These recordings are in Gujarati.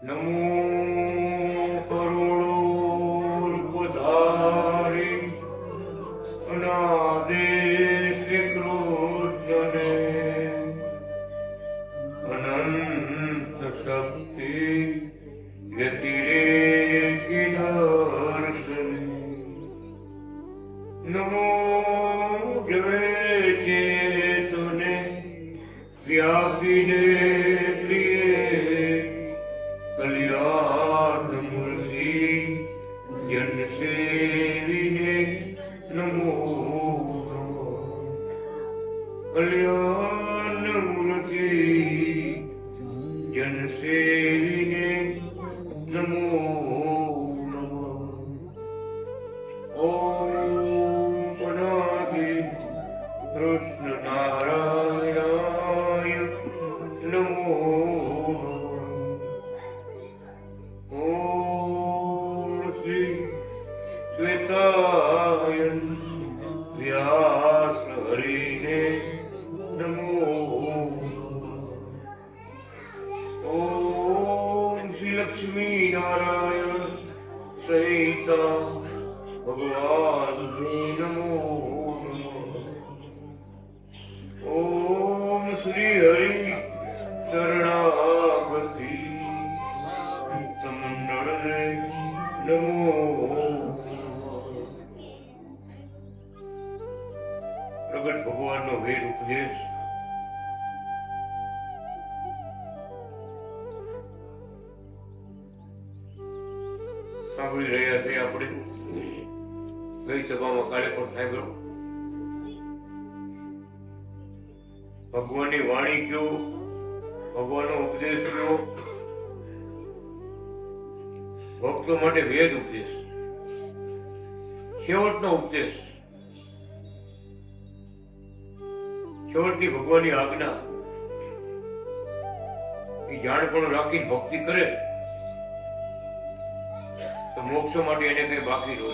નમો કરુણો પધારી અનાદિ શ્રી કૃષ્ણને અનંત શક્તિ વ્યતિરેકી દર્શને નમો જવે ચેતને વ્યાપીને પ્રિય કલ્યાણ મૂર્તિ જન સેવીને નમો કલ્યાણ મૂર્તિ જન સેવીને નમો ઓમ પનાભિ કૃષ્ણ નારાયણાય નમો શ્વેતાયન વ્યાસ હરિને નમો ઓમ શ્રી લક્ષ્મી નારાયણ સહિતા ભગવાન નમો ઓમ શ્રી હરિ શરણાગતિ મંડળને નમો પ્રગટ ભગવાનનો વેદ ઉપદેશ સાંભળી રહ્યા છીએ આપણે. ગઈ સભામાં કાલે પણ સાંભળ્યું. ભગવાનની વાણી કયો, ભગવાનનો ઉપદેશ કયો, ભક્તો માટે વેદ ઉપદેશ, છેવટનો ઉપદેશ, છેવટની ભગવાનની આજ્ઞા એ જાણપણું રાખીને ભક્તિ કરે તો મોક્ષ માટે એને કઈ બાકી રહે.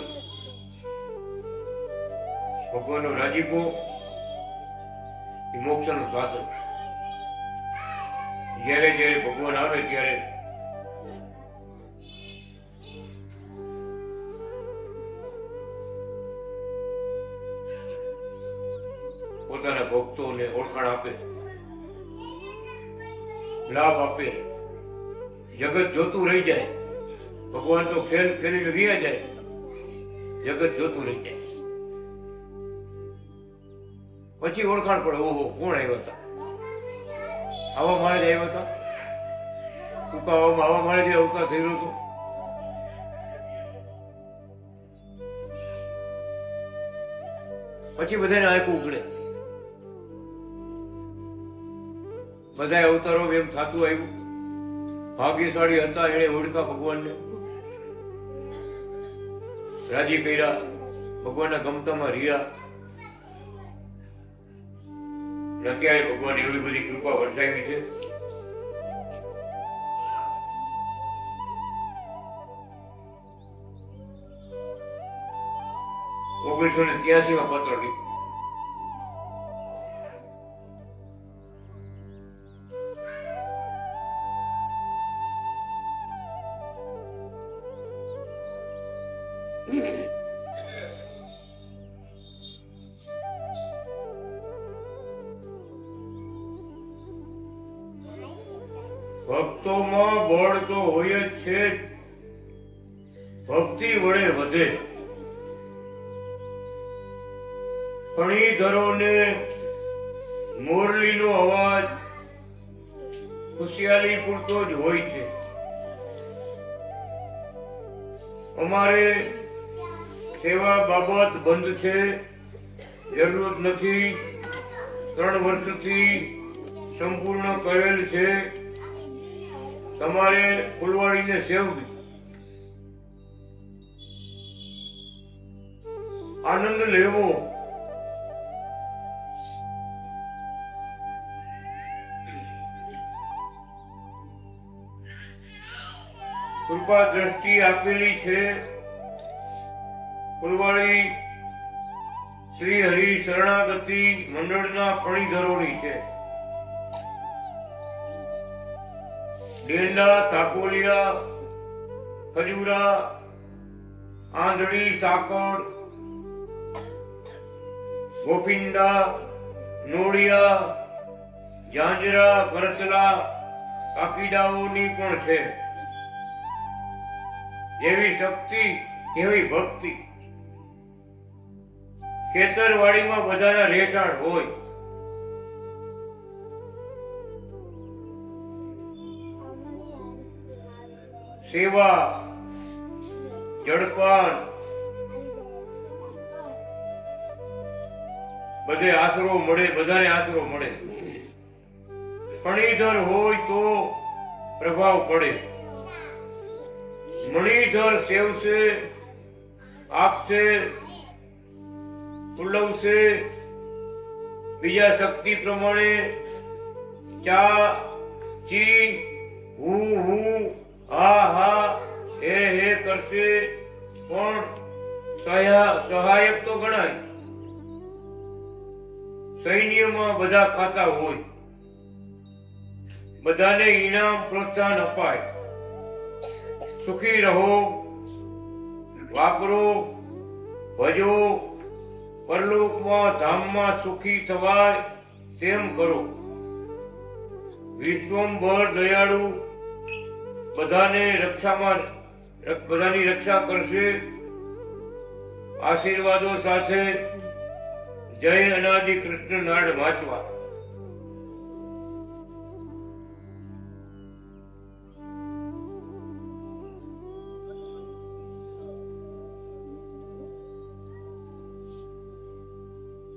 ભગવાનનો રાજીપો એ મોક્ષનું સાધન. જ્યારે જ્યારે ભગવાન આવે ત્યારે પોતાના ભક્તોને ઓળખાણ આપે, લાભ આપે. જગત જોતું રહી જાય. ભગવાન તો ખેલ ખેલીને રહ્યા જાય, જગત જોતું રહી જાય. પછી ઓળખાણ પડે, ઓહો કોણ આવ્યા હતા, આવા મારે જ આવ્યા હતા, ઉકાવામાં આવા મારે જે અવતાર થયેલો હતો. પછી બધાને આંખ ઉઘડે. બધા અવતારો એમ થતું આવ્યું. ભાગ્યશાળી હતા એને ઓળખા ભગવાનને, રાજી કર્યા, ભગવાનના ગમતામાં રહ્યા. અત્યારે ભગવાન એવી બધી કૃપા વરસાવી છે. ઓગણીસો ને 83 માં પત્ર લીધો. ભક્તોમાં બળ તો હોય જ છે, ભક્તિ વડે વધે. ફણીધરોને મોરલીનો અવાજ ખુશિયાલી પૂરતો જ હોય છે. અમારે સેવા બાબત બંધ છે, જરૂરત નથી. 3 વર્ષથી સંપૂર્ણ કરેલ છે. તમારે ફૂલવાડીને સેવવી, આનંદ લેવો. કૃપા દ્રષ્ટિ આપેલી છે. ફૂલવાડી શ્રી હરિ શરણાગતિ મંડળના ફણીધરોની છે. ડેરડા, સાકોલિયા, ખજૂરા, આંધળી, સાકર, ગોફિંડા, નોળિયા, ઝાંઝરા, કરચલા, કાકીડાઓની પણ છે. જેવી શક્તિ એવી ભક્તિ. ખેતરવાડીમાં બધાના રહેઠાણ હોય. સેવા, જળપાન, બધે આશરો મળે, બધાને આશરો મળે. ફણીધર હોય તો પ્રભાવ પડે. મણિધર સેવશે, આપશે, ફૂલવશે. બીજા શક્તિ પ્રમાણે ચા, ચી, હું, હા હા, હે કરશે, પણ સહાયક તો ગણાય. સૈન્યમાં બધા ખાતા હોય. બધાને ઇનામ પ્રોત્સાહન અપાય. સુખી રહો, વાપરો, ભજો, પરલોકમાં ધામમાં સુખી થવાય તેમ કરો. વિશ્વંભર દયાળુ, બધાની રક્ષા કરશે. આશીર્વાદો સાથે જય અનાદિ કૃષ્ણ નાડ વાંચવા.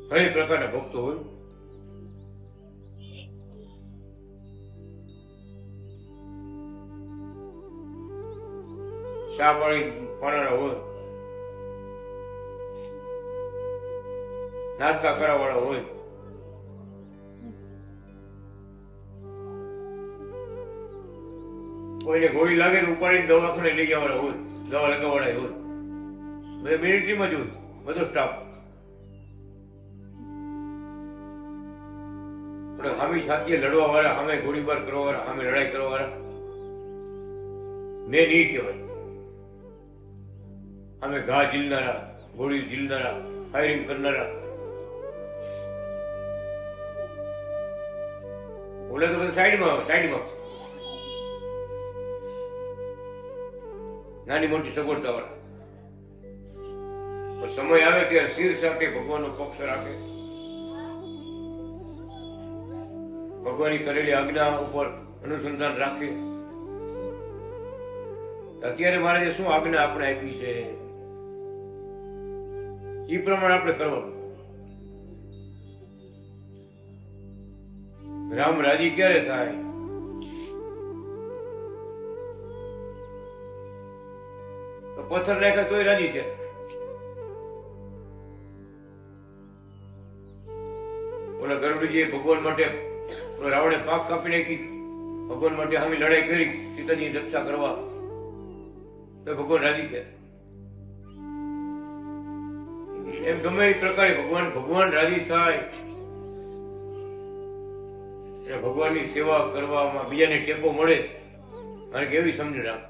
ઘણી પ્રકારના ભક્તો હોય. ચા પાણી પાનારા હોય, નાસ્તા કરાવવાળા હોય. કોઈને ગોળી લાગે તો ઉપાડીને દવાખાને લઈ જવાના હોય, દવા લગાવવાળા હોય. બધા મિલિટરીમાં જ હોય, બધો સ્ટાફ. સામી સાથે લડવા વાળા, સામે ગોળીબાર કરવા વાળા, સામે લડાઈ કરવા વાળા મેં નહીં કહેવાય. અમે ઘા ઝીલનારા, ગોળી ઝીલનારા, ફાયરિંગ કરનારા. બોલે તો બધા સાઈડમાં નાની મોટી સગવડતા વાળા. પણ સમય આવે ત્યારે શિર સાથે ભગવાનનો પક્ષ રાખે. ભગવાનની કરેલી આજ્ઞા ઉપર અનુસંધાન રાખે. અત્યારે મહારાજે શું આજ્ઞા આપણે આપી છે એ પ્રમાણે આપણે કરવાનું. રામ રાજી ક્યારે થાય? તો પથ્થર નાખ્યા તોય રાજી છે. ઓલા ગરુડજીએ ભગવાન માટે, રાવણે પાંખ કાપી નાખી, ભગવાન માટે સામે લડાઈ કરી સીતાની રક્ષા કરવા, તો ભગવાન રાજી છે. એમ ગમે એ પ્રકારે ભગવાન રાજી થાય. ભગવાનની સેવા કરવામાં બીજાને ટેકો મળે. કારણ કે એવી સમજ રાખ.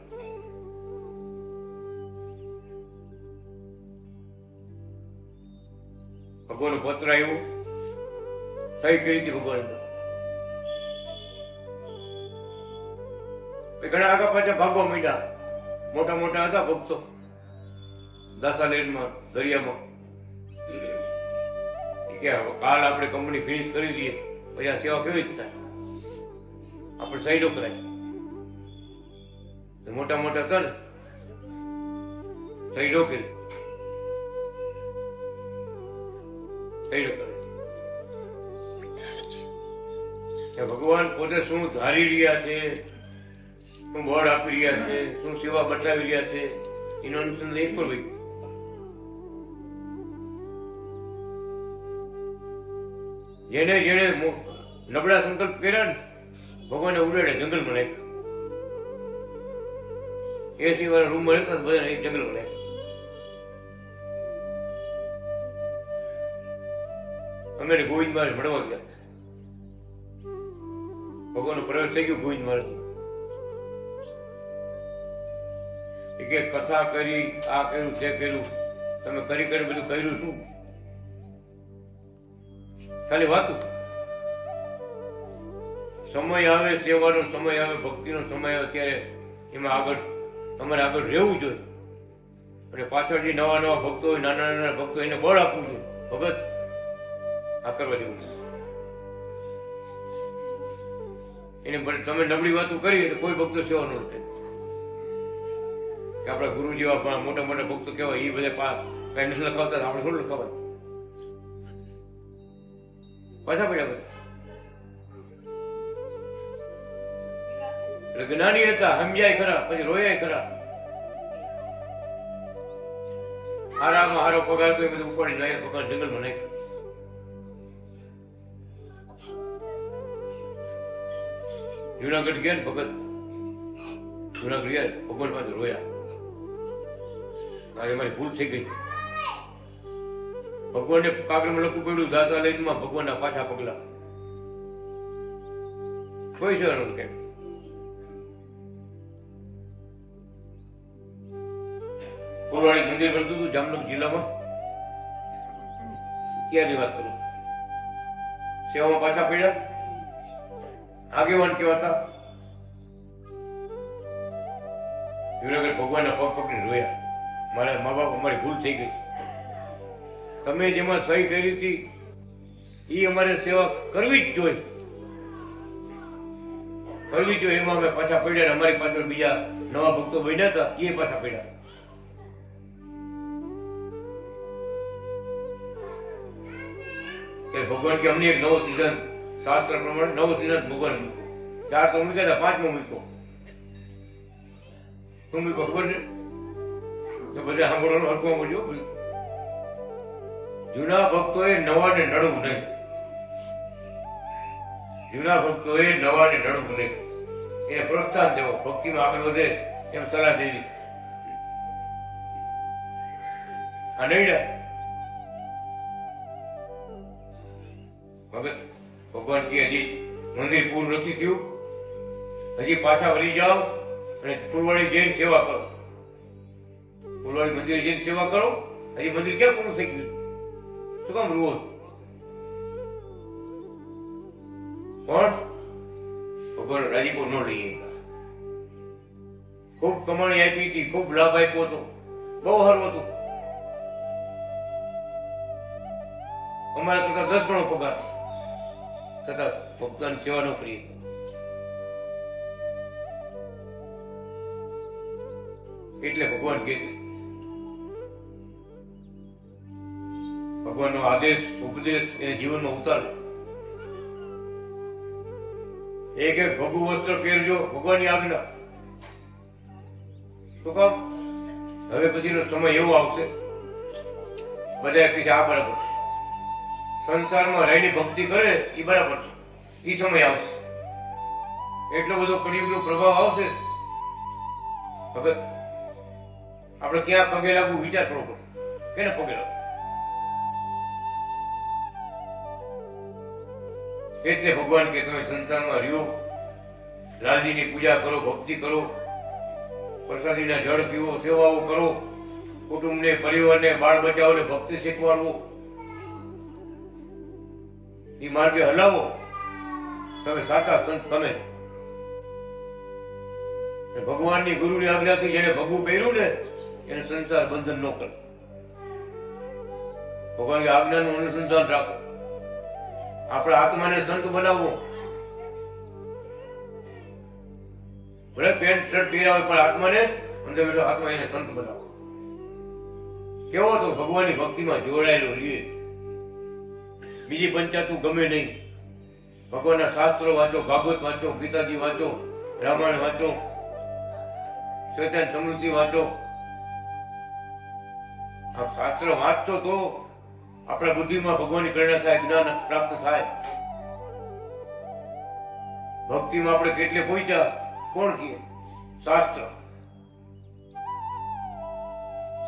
ભગવાન પત્ર આવ્યું, સહી કરી હતી ભગવાન. ઘણા આગા પાછા ભાગવા માંડ્યા. મોટા મોટા હતા ભક્તો દાસાલેન્ડમાં, દરિયામાં. કે કાલ આપણે કંપની ફિનિશ કરી દઈએ, પછી આ સેવા કેવી રીતે થાય? આપણે સાઈડો કરાય. મોટા મોટા હતા ને, સાઈડો કરી ભગવાન પોતે શું ધારી રહ્યા છે, શું બળ આપી રહ્યા છે, શું સેવા બતાવી રહ્યા છે, એનો અનુસંધાન એક પર ભાઈ. જેને જેને નબળા સંકલ્પ કર્યા ને, ભગવાને ઉડાડે જંગલમાં નાખ્યા. એસી વાળા રૂમમાં રહેતા બધા એક જંગલમાં નાખ્યા. અમે ગોવિંદ મહારાજ મળવા ગયા. ભગવાનનો પ્રવેશ થઈ ગયો ગોવિંદ મહારાજ. કે કથા કરી, આ કર્યું તે કર્યું, તમે કરી બધું કર્યું શું? ખાલી વાતું. સમય આવે સેવાનો, સમય આવે ભક્તિનો સમય આવે ત્યારે એમાં આગળ તમારે આગળ રહેવું જોઈએ. અને પાછળ જે નવા નવા ભક્તો હોય, નાના નાના ભક્તો, એને બળ આપવું જોઈએ. ભગત આ કરવા જેવું છે. એને તમે નબળી વાતો કરી તો કોઈ ભક્તો સેવા ન થાય. કે આપણા ગુરુ જેવા મોટા મોટા ભક્તો કહેવાય, એ બધા કઈ નથી લખાવતા, આપણે થોડું લખાવાય. પાછા પડ્યા બધા એટલે જ્ઞાની હતા, સમજાય ખરા, પછી રોયા ખરા. હારામાં હારો પગાર તો એ બધું ઉપાડી લાગ્યા, પગાર જંગલમાં નાખ્યો. જુનાગઢ ગયા ને ભગત, જુનાગઢ ગયા ભગવાન પાસે રોયા, મારી ભૂલ થઈ ગઈ. ભગવાનને કાગળમાં લખવું પડ્યું, દાસા લઈને ભગવાનના પાછા પગલા. કોઈ છે કે પુરવાણી મંદિર બનતું હતું જામનગર જિલ્લામાં, ત્યાંની વાત કરું. સેવામાં પાછા પડ્યા, આગેવાન કેવાતા. જુનાગઢ ભગવાનના પગ પકડી રોયા, મારા મા બાપ અમારી ભૂલ થઈ ગઈ, તમે જેમાં સહી કરી હતી એ અમારે સેવા કરવી જ જોઈએ, કરવી જોઈએ. એમાં અમે પાછા પડ્યા. અમારી પાછળ બીજા નવા ભક્તો બન્યા હતા, એ પાછા પડ્યા. ભગવાન કે અમને એક નવો સિદ્ધાંત, શાસ્ત્ર પ્રમાણે નવો સિદ્ધાંત ભગવાન. 4 તો મૂક્યા હતા, 5મો મૂક્યો. શું મૂક્યો ખબર છે? તો બધા સાંભળવાનું હરખું બોલ્યો. જૂના ભક્તોએ નવાને નડવું નહીં. જૂના ભક્તોએ નવાને નડવું નહીં. એને પ્રોત્સાહન દેવો, ભક્તિમાં આગળ વધે એમ સલાહ દેવી. આ નહીં ભગત ભગવાન કે હજી મંદિર પૂરું નથી થયું, હજી પાછા વળી જાઓ અને ફૂલવાડી જઈને સેવા કરો. ફૂલવાડી મંદિરે જઈને સેવા કરો. હજી મંદિર ક્યાં પૂરું થઈ ગયું? શું કામ રૂવો? પણ ભગવાન રાજીપો ન લઈએ. ખૂબ કમાણી આપી હતી, ખૂબ લાભ આપ્યો હતો, બહુ સારું હતું. અમારા કરતા 10 ગણો પગાર, છતાં ભક્તોની સેવા ન કરી. એટલે ભગવાન કે ભગવાનનો આદેશ ઉપદેશ એને જીવનમાં ઉતારો. એક ભગુ વસ્ત્ર પહેરજો, ભગવાનની આજ્ઞા. શું કામ? હવે પછીનો સમય એવો આવશે બધા કહેશે આ બરાબર, સંસારમાં રહીને ભક્તિ કરે એ બરાબર છે. એ સમય આવશે, એટલો બધો કળિયુગનો પ્રભાવ આવશે. ભગત આપણે ક્યાં પગે લાગવું વિચાર કરવો પડે. કેને પગે લાગવું? એટલે ભગવાન કે તમે સંસારમાં રહ્યો, લાલજીની પૂજા કરો, ભક્તિ કરો, પ્રસાદીના જળ પીવો, સેવાઓ કરો, કુટુંબને, પરિવારને, બાળ બચાવોને ભક્તિ શીખવાડવો, એ માર્ગે હલાવો. તમે સાચા સંત. તમે ભગવાનની ગુરુની આજ્ઞાથી જેને ભગવું પહેર્યું ને એને સંસાર બંધન ન કરે. ભગવાનની આજ્ઞાનું અનુસંધાન રાખો. આપણા આત્માને સંત બનાવવો. ભલે પેન્ટ શર્ટ પહેરાવે પણ આત્માને અંદર બેઠો આત્મા એને સંત બનાવો. કેવો તો ભગવાનની ભક્તિમાં જોડાયેલો રહીએ. બીજી પંચાયતું ગમે નહીં. ભગવાનના શાસ્ત્રો વાંચો, ભાગવત વાંચો, ગીતાજી વાંચો, રામાયણ વાંચો, ચૈતન્ય સમૃદ્ધિ વાંચો. આ શાસ્ત્ર વાંચશો તો આપણા બુદ્ધિમાં ભગવાનની પ્રેરણા થાય, જ્ઞાન પ્રાપ્ત થાય. ભક્તિમાં આપણે કેટલે પહોંચ્યા કોણ કહે? શાસ્ત્ર.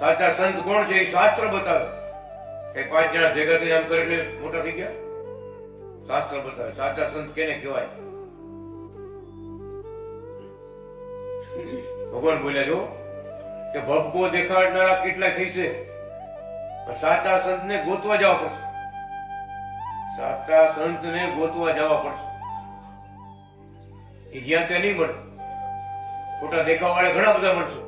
સાચા સંત કોણ છે એ શાસ્ત્ર બતાવે. કઈ 5 જણા ભેગા થઈને આમ કરે એટલે મોટા થઈ ગયા? શાસ્ત્ર બતાવે. સાચા સંત કેને કહેવાય? ભગવાન બોલ્યા જો કે ભબકો દેખાડનારા કેટલા થશે, સાચા સંતને ગોતવા જવા પડશે. સાચા સંતને ગોતવા જવા પડશે. એ જ્યાં ત્યાં નહીં મળે. ખોટા દેખાવા વાળા ઘણા બધા મળશે.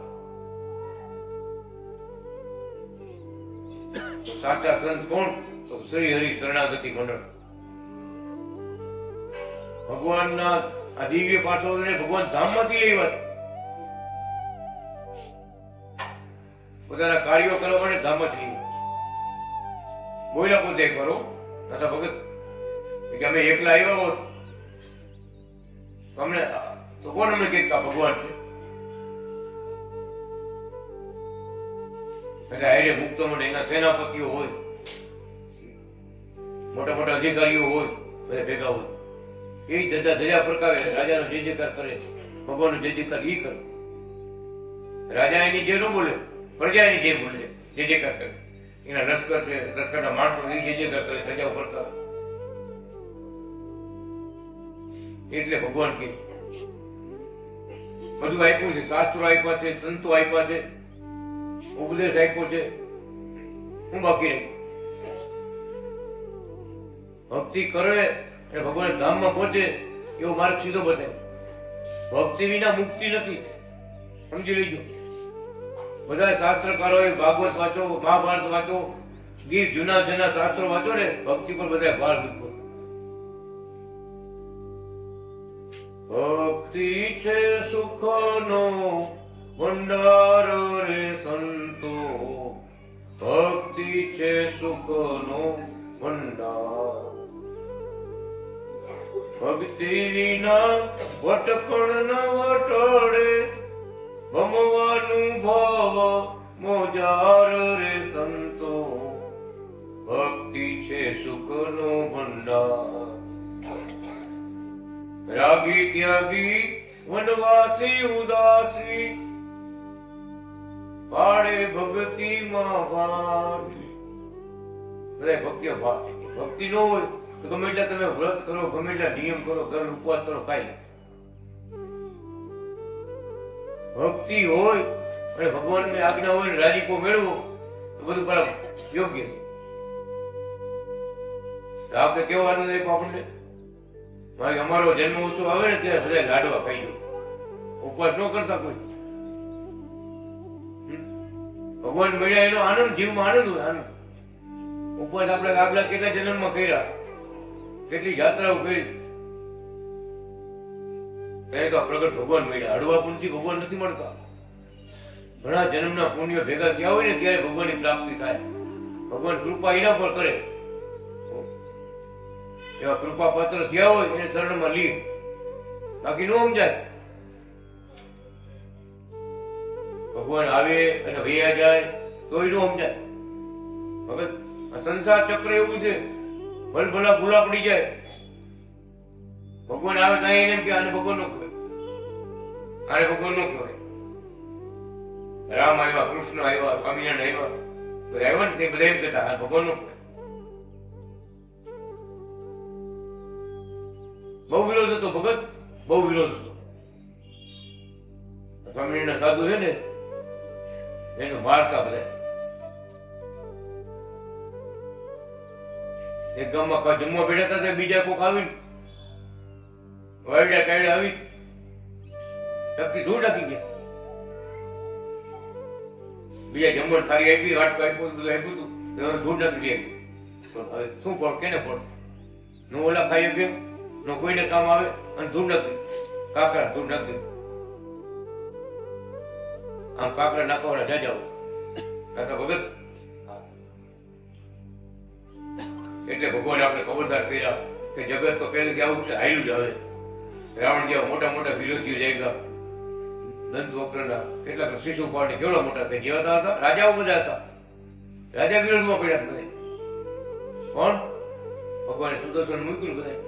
સાચા સંત કોણ? તો શ્રી હરિ શરણાગતિ મંડળ. ભગવાનના આ દિવ્ય પાસોને ભગવાન ધામમાંથી લેવા, પોતાના કાર્યો કરવા માટે ધામમાંથી લેવા. બોલ્યા પોતે કરો નાથા ભગત કે અમે એકલા આવ્યા હોત અમને તો કોણ અમને કે ભગવાન છે? એટલે આયરે મુક્ત માટે એના સેનાપતિઓ હોય, મોટા મોટા અધિકારીઓ હોય, બધા ભેગા હોય. એ ધજા પ્રકારે રાજાનો જય જયકાર કરે, ભગવાનનો જય જયકાર એ કરે. રાજા એની જે ન બોલે, પ્રજા એની જે બોલે જય જયકાર કરે. એના લશ્કર છે, લશ્કરના માણસો એ જય જયકાર કરે, ધજા ફરકા. એટલે ભગવાન કે બધું આપ્યું છે. શાસ્ત્રો આપ્યા છે, સંતો આપ્યા છે, ઉપદેશ આપ્યો છે. હું બાકી રહી ભક્તિ કરે અને ભગવાન ધામમાં પહોંચે એવો માર્ગ સીધો બતાવે. ભક્તિ વિના મુક્તિ નથી, સમજી લેજો. બધા શાસ્ત્રકારોએ ભાગવત વાંચો, મહાભારત વાંચો, ગીર જૂના શાસ્ત્રો વાંચો ને, ભક્તિ પર બધા ભાર મૂકો. ભક્તિ છે સુખનો ભંડાર રે સંતો, ભક્તિ છે સુખનો ભંડાર. ભક્તિ વિના વટકણ ન વટડે, ભમવાનું ભાવ મોજાર રે સંતો, ભક્તિ છે સુખનો ભંડાર. રાગી ત્યાગી વનવાસી ઉદાસી, પાડે ભક્તિ માં ભાવી. બધા ભક્તિ ભક્તિ ન હોય તો ગમે એટલા તમે વ્રત કરો, ગમે એટલા નિયમ કરો, ઘર ઉપવાસ કરો, કાંઈ નહીં. ભક્તિ હોય અને ભગવાનની આજ્ઞા હોય ને રાજીપો મેળવો તો બધું બરાબર યોગ્ય. આપણે કેવો આનંદ આપ્યો આપણને. મારી અમારો જન્મ ઉત્સવ આવે ને ત્યારે બધા લાડવા ખાઈ લો, ઉપવાસ ન કરતા કોઈ. ભગવાન મળ્યા એનો આનંદ, જીવમાં આનંદ હોય. આનંદ ઉપવાસ આપણે આગલા કેટલા જન્મમાં કર્યા, કેટલી યાત્રાઓ કરી. તો પ્રગટ ભગવાન મળ્યા. હળવા પુણ્યથી ભગવાન નથી મળતા. ઘણા જન્મના પુણ્ય ભેગા થયા હોય ને ત્યારે ભગવાનની પ્રાપ્તિ થાય. ભગવાન કૃપા એના પર કરે. એવા કૃપા પાત્ર થયા હોય એને શરણમાં લી, બાકી ન સમજાય. ભગવાન આવે અને વૈયા જાય તોય ન સમજાય. ભગત આ સંસાર ચક્ર એવું છે, ભલ ભલા ભૂલા પડી જાય. ભગવાન આવે ત્યાં એને કે આને ભગવાન નો કહેવાય, આને ભગવાન નો કહેવાય. રામ આવ્યા, કૃષ્ણ આવ્યા, સ્વામિનારાયણ આવ્યા, તો આવ્યા ને તે બધા એમ કહેતા આ ભગવાન નો કહેવાય. બહુ વિરોધ હતો ભગત, બહુ વિરોધ હતો. સ્વામિનારાયણ સાધુ છે ને એને મારતા બધા. એક ગામમાં જમવા બેઠા હતા, બીજા કોક આવી વાયડા કાયડા આવી ધક્કી ધૂળ નાખી ગયા. બીજા જમવા થાળી આપી, વાટકો આપ્યો, બધું આપ્યું હતું, ધૂળ નાખી દે. શું ફળ, કેને ફળ? નો ઓલા ખાઈ ગયો, નો કોઈને કામ આવે અને ધૂળ નાખી, કાકરા ધૂળ નાખી. આમ કાકરા નાખવાના જાજાઓ નાખા ભગત. એટલે ભગવાન આપણે ખબરદાર કર્યા કે જગત તો પહેલેથી આવું છે, હાલ્યું જ આવે. રાવણ જેવા મોટા મોટા વિરોધીઓ જાય, દંત વક્રના કેટલાક શિશુપાળની કેવડા મોટા થઈ જેવા હતા. રાજાઓ બધા હતા, રાજા વિરોધમાં પડ્યા બધા. કોણ? ભગવાને સુદર્શન મૂક્યું, બધા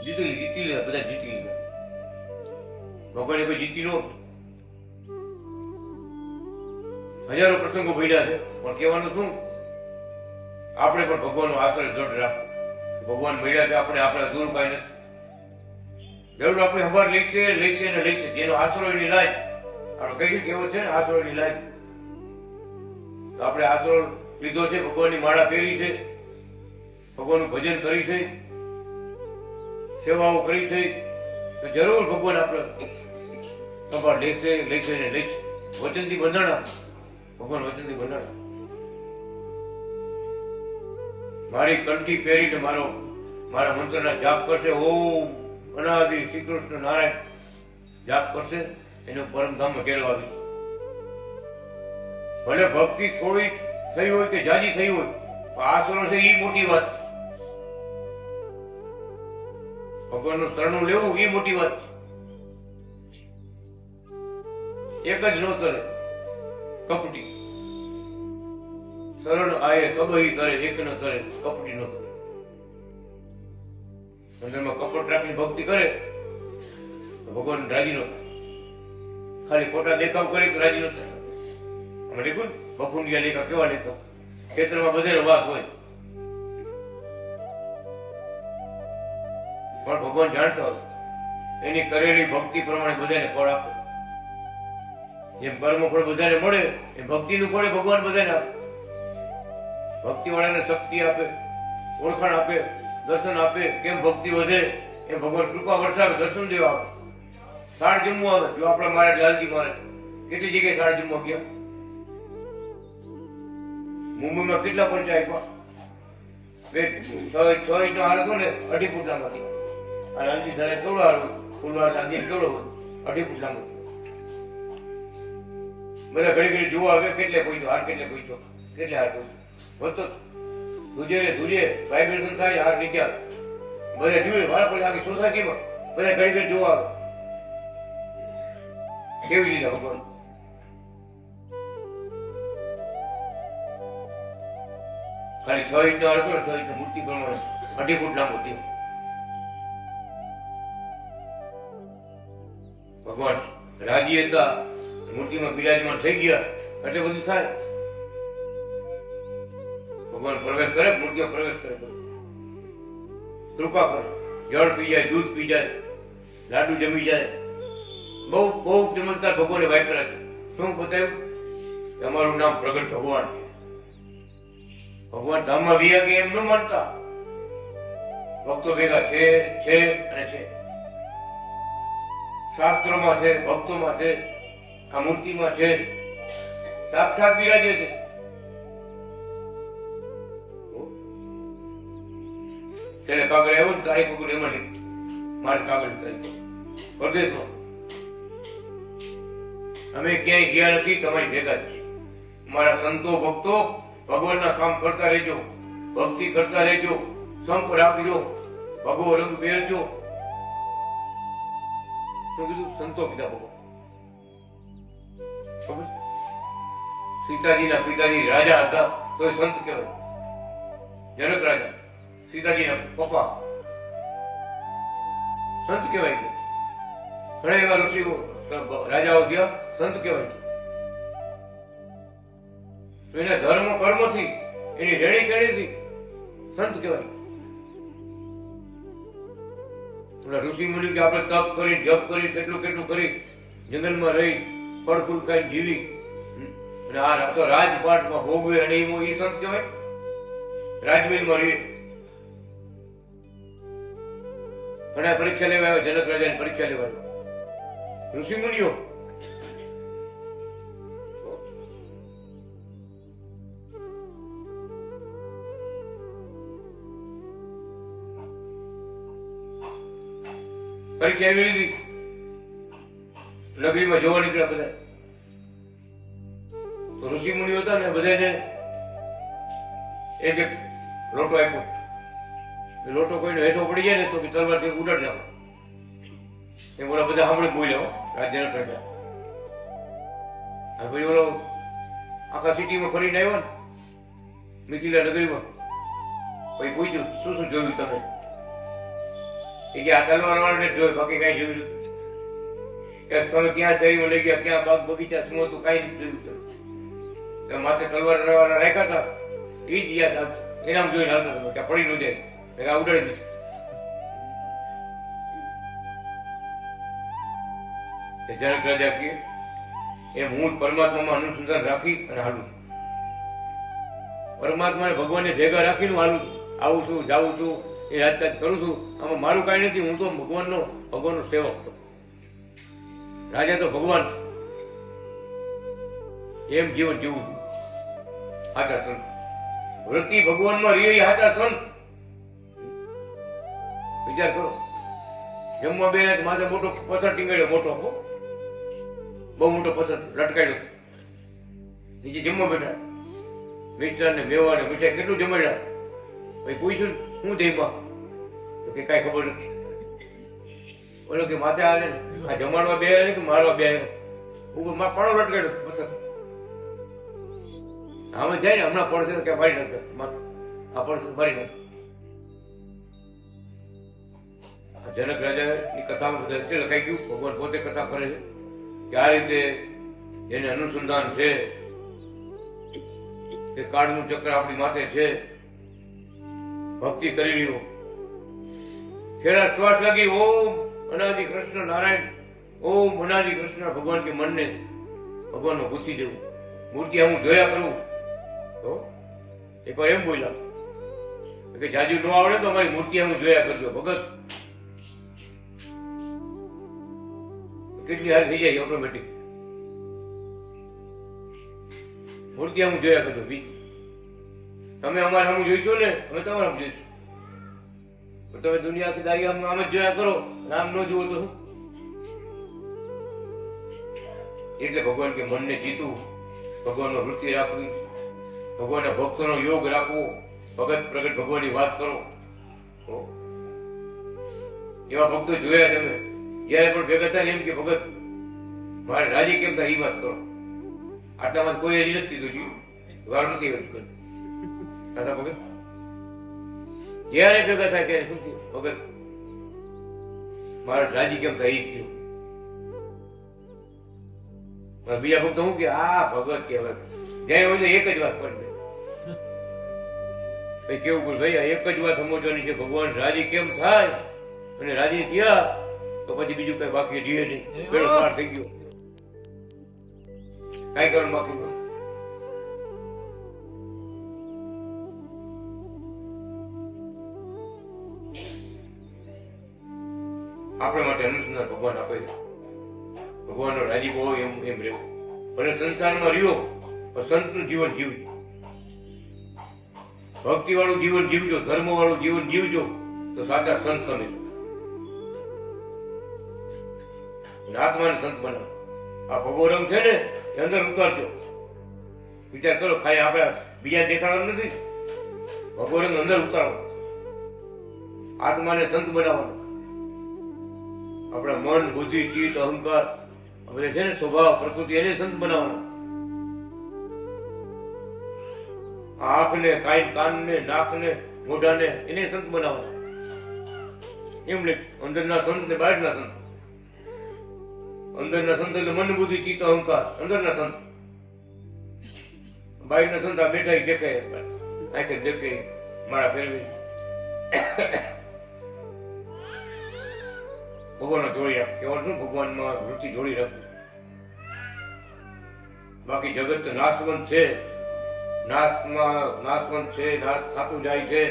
જીતી લીધા, બધા જીતી લીધા. ભગવાને કોઈ જીતી નો. હજારો પ્રસંગો ભર્યા છે, પણ કહેવાનું શું? આપણે પણ ભગવાનનો આશ્રય દૃઢ રાખો. ભગવાન મળ્યા છે, આપણે આપણા દૂર કાંઈ નથી. જરૂર આપણે ખબર લઈશે ને લઈશે. જેનો આશરો એની લાજ. આપણે કઈ કેવો છે ને આશરો એની લાજ. તો આપણે આશરો લીધો છે, ભગવાનની માળા પહેરી છે, ભગવાનનું ભજન કરી છે, સેવાઓ કરી છે, તો જરૂર ભગવાન આપણે ખબર લઈશે ને લઈશે. વચનથી બંધાણા, ભગવાન વચનથી બંધાણા. મારી કંઠી પહેરીને મારા મંત્રના જાપ કરશે, ઓમ અનાદિ શ્રી કૃષ્ણ નારાયણ જાપ કરશે, એનું પરમધામમાં ઘેરો આવી. ભલે ભક્તિ થોડી થઈ હોય કે જાજી થઈ હોય, પણ આશરો છે એ મોટી વાત છે. ભગવાનનું શરણું લેવું એ મોટી વાત છે. એક જ ન તરે કપટી, શરણ આયે સબહી તરે, એક ન તરે કપટી ન તરે. અંદરમાં કપટ રાખીને ભક્તિ કરે તો ભગવાન રાજી ન થાય. ખાલી ખોટા દેખાવ કરે તો રાજી ન થાય. અમે દેખું બફુંડિયા લેખા કેવા લેખા, ખેતરમાં બધાને વાત હોય, પણ ભગવાન જાણતા હોય એની કરેલી ભક્તિ પ્રમાણે બધાને ફળ આપે. જેમ કર્મ ફળ બધાને મળે એ ભક્તિનું ફળ ભગવાન બધાને આપે. ભક્તિ વાળાને શક્તિ આપે, ઓળખાણ આપે, દર્શન આપે. કેમ ભક્તિ વધે એમ ભગવાન કૃપા વરસાવે, દર્શન દેવા આપે. સાળ જમવું આવે. જો આપણા મહારાજ લાલજી મહારાજ કેટલી જગ્યાએ સાળ જમવા ગયા. મુંબઈમાં કેટલા પૈસા આપ્યા? 6 ઇંચનો હાર હતો ને 2.5 ફૂટ લાંબો હતો. અને અંશી ધરે કેવડો હાર ફૂલવાર સાંજે કેવડો 2.5 ફૂટ લાંબો. બધા ઘડી ઘડી જોવા આવે કેટલે પૈસો હાર, કેટલે પૈસો, કેટલે હાર પૈસો વધતો ધુજે વાઇબ્રેશન થાય, હાર નીચે બધા જોઈએ. મારા પછી આખી સોસાયટીમાં બધા ઘડી ઘડી જોવા આવે. કેવી રીતે ભગવાન ખાલી 6 ઇંચનો હાર હતો, 6 ઇંચની મૂર્તિ પ્રમાણે 2.5 ફૂટ લાંબો થયો. ભગવાન રાજી હતા, મૂર્તિમાં બિરાજમાન થઈ ગયા એટલે બધું થાય. ભગવાન પ્રવેશ કરે, મૂર્તિમાં પ્રવેશ કરે, કૃપા કરે. જળ પી જાય, દૂધ પી જાય, લાડુ જમી જાય. બહુ બહુ ચમત્કાર ભગવાને વાપર્યા છે. શું બતાવ્યું? તમારું નામ પ્રગટ ભગવાન છે. ભગવાન ધામમાં વિયા કે એમ ન માનતા. ભક્તો ભેગા છે અને છે. શાસ્ત્રોમાં છે, ભક્તોમાં છે, આ મૂર્તિમાં છે, સાક્ષાત બિરાજે છે. ત્યારે કાગળ આવ્યું ને તારીખ વગર એમાં મારે કાગળ કરી પરદેશમાં. અમે ક્યાંય ગયા નથી, તમારી ભેગા જ છીએ. મારા સંતો ભક્તો ભગવાનના કામ કરતા રહેજો, ભક્તિ કરતા રહેજો, સંપ રાખજો, ભગવો રંગ પહેરજો. શું કીધું? સંતો કીધા ભગવાન. સીતાજીના પિતાજી રાજા હતા તો સંત કહેવાય. જનક રાજા, સીતાજીના પપ્પા સંત કહેવાય. ઘણા એવા ઋષિઓ રાજાઓ થયા, સંત કહેવાય. તો એના ધર્મ કર્મથી, એની રેણી કેણીથી સંત કહેવાય. ઋષિ મુનિ કે આપણે તપ કરી, જપ કરી, કેટલું કરી, જંગલમાં રહી, ફળ ફૂલ ખાઈ જીવી અને આ તો રાજપાટમાં ભોગવે અને એ સંત કહેવાય. રાજમહેલમાં રહી. ઘણા પરીક્ષા લેવા આવ્યા, જનક રાજાની પરીક્ષા લેવા આવ્યા ઋષિ મુનિઓ. પરીક્ષા એવી લીધી, નગરીમાં જોવા નીકળ્યા બધા. તો ઋષિ મુનિઓ હતા ને બધાને એક લોટો આપ્યો. લોટો કોઈને હેઠો પડી જાય ને તો તલવારથી ઉડાડ જાવ. એ બોલા બધા સાંભળે બોલ્યા રાજ્યના પ્રજા. પછી બોલો આખા સિટીમાં ફરીને આવ્યો ને મિથિલા નગરીમાં. પછી પૂછ્યું શું જોયું તમે? એ કે આ તલવાર વાળાને જોયું, બાકી કઈ જોયું નથી. કે તમે ક્યાં શહેરીમાં લઈ ગયા, ક્યાં બાગ બગીચા શું હતું, કઈ નથી જોયું. તમે માથે તલવાર વાળા રાખ્યા હતા એ જ યાદ આવતું. એનામ જોઈને આવતા તમે ક્યાં પડી ન જાય, ઉડાડી દીધું. એ જનક રાજા કહે એમ હું પરમાત્મામાં અનુસંધાન રાખી અને હાલું છું. પરમાત્માને ભગવાનને ભેગા રાખીને હાલું છું. આવું છું, જાઉં છું, એ રાજકાજ કરું છું. આમાં મારું કાંઈ નથી. હું તો ભગવાનનો સેવક છું. રાજા તો ભગવાન છે એમ જીવન જીવું છું. હાચા સંત વૃત્તિ ભગવાનમાં રહી હાચા સંત. વિચાર કરો, જમવા બે માથે મોટો પથ્થર ટીંગાડ્યો, મોટો બહુ મોટો પથ્થર લટકાડ્યો, નીચે જમવા બેઠા. મિષ્ટાન ને મેવા ને મીઠાઈ કેટલું જમાડ્યા. પછી પૂછ્યું શું દેમાં, તો કે કાંઈ ખબર નથી. બોલો કે માથે આવે ને આ જમાડવા બે કે મારવા બે ઉપર પાડો લટકાડ્યો પથ્થર. આમાં જાય ને હમણાં પડશે કે મારી નાખે આ પડશે મારી નાખે. જનક રાજાની કથામાં બધા એટલે લખાઈ ગયું. ભગવાન પોતે કથા કરે છે કે આ રીતે એને અનુસંધાન છે કે કાળનું ચક્ર આપણી માથે છે. ભક્તિ કરી લ્યો. છેલ્લા શ્વાસ લાગી ઓમ અનાદિ કૃષ્ણ નારાયણ, ઓમ અનાદિ કૃષ્ણ ભગવાન કે મનને ભગવાનનો પૂછી જવું. મૂર્તિ હું જોયા કરું. તો એકવાર એમ બોલ્યા કે જાજુ ન આવડે તો અમારી મૂર્તિ હું જોયા કરજો. ભગત કેટલી હાર થઈ જાય ઓટોમેટિક. મૂર્તિ હું જોયા કરજો. તમે અમારે સામે જોઈશો ને અમે તમારા સામે જોઈશું. તમે દુનિયા દારી આમ જ જોયા કરો, નામ ન જુઓ તો એટલે ભગવાન કે મનને જીતવું, ભગવાનનો વૃત્તિ રાખવી, ભગવાનના ભક્તોનો યોગ રાખવો, ભગત પ્રગટ ભગવાનની વાત કરો. એવા ભક્તો જોયા તમે જયારે પણ ભેગા થાય એમ કે ભગત મારે રાજી કેમ થાય એ વાત કરો. આટલામાં કોઈ હજી નથી કીધું, વાર નથી કર્યું. ભગત જયારે ભેગા થાય ત્યારે શું થયું? ભગત મારે રાજી કેમ થાય એ થયું. બીજા ભક્તો શું કે આ ભગત કહેવાય. જયારે હોય એક જ વાત કરી દે કેવું બોલ ભાઈ આ એક જ વાત સમજવાની છે. ભગવાન રાજી કેમ થાય અને રાજી થયા તો પછી બીજું કઈ બાકી જીવે નહીં. પેલો પાર થઈ ગયો, કઈ કરવાનું બાકી નહીં. આપણા માટે અનુસંધાન ભગવાન આપે છે. ભગવાનનો રાજીપો હોય એમ રહેવું. ભલે સંસારમાં રહ્યો પણ સંતનું જીવન જીવજો, ભક્તિ વાળું જીવન જીવજો, ધર્મ વાળું જીવન જીવજો તો સાચા સંત તમે છો. આત્માને સંત બનાવો. આ ભગવો રંગ છે ને એ અંદર ઉતારજો. વિચાર કરો, ખાલી આપણે બીજા દેખાડવાનું નથી. ભગવો રંગ અંદર ઉતારો. આત્માને સંત બનાવવાનો. આપણા મન, બુદ્ધિ, ચિત્ત, અહંકાર બધા છે ને સ્વભાવ, પ્રકૃતિ એને સંત બનાવવાના. આંખને, કાનને, નાકને, મોઢાને એને સંત બનાવવાના. એમ લે અંદરના સંત ને બહારના સંત. અંદરના સંત એટલે મન, બુદ્ધિ, ચિત્ત, અહંકાર અંદરના સંત. બહારના સંત આ બેઠા દેખાય, આંખે દેખાય, મારા ફેરવી ભગવાનનો જોડી રાખ. કેવાનું શું? ભગવાનમાં વૃત્તિ જોડી રાખવું. બાકી જગત નાશવંત છે, નાશવંત છે, નાશ થતું જાય છે.